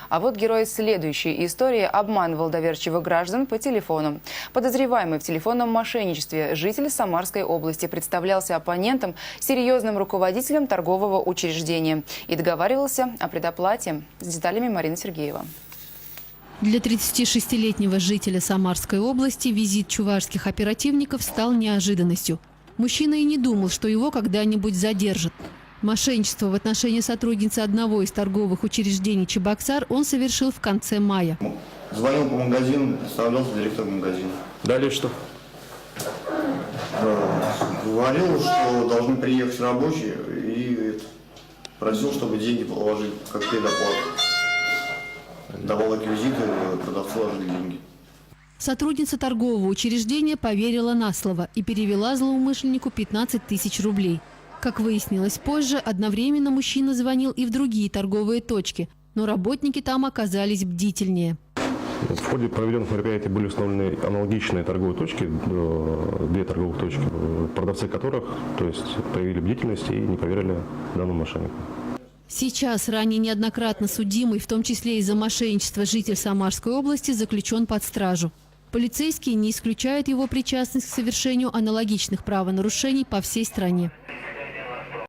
А вот герой следующей истории обманывал доверчивых граждан по телефону. Подозреваемый в телефонном мошенничестве житель Самарской области представлялся оппонентом серьезным руководителем торгового учреждения и договаривался о предоплате. С деталями Марина Сергеева. Для 36-летнего жителя Самарской области визит чувашских оперативников стал неожиданностью. Мужчина и не думал, что его когда-нибудь задержат. Мошенничество в отношении сотрудницы одного из торговых учреждений Чебоксар он совершил в конце мая. Звонил по магазину, представлялся директором магазина. Далее что? Говорил, что должны приехать рабочие, и просил, чтобы деньги положили как предоплату. Давал реквизиты, продавцу ложили деньги. Сотрудница торгового учреждения поверила на слово и перевела злоумышленнику 15 тысяч рублей. Как выяснилось позже, одновременно мужчина звонил и в другие торговые точки, но работники там оказались бдительнее. В ходе проведенных мероприятий были установлены аналогичные торговые точки, 2 торговых точки, продавцы которых проявили бдительность и не поверили данному мошеннику. Сейчас ранее неоднократно судимый, в том числе из-за мошенничества, житель Самарской области заключен под стражу. Полицейские не исключают его причастность к совершению аналогичных правонарушений по всей стране.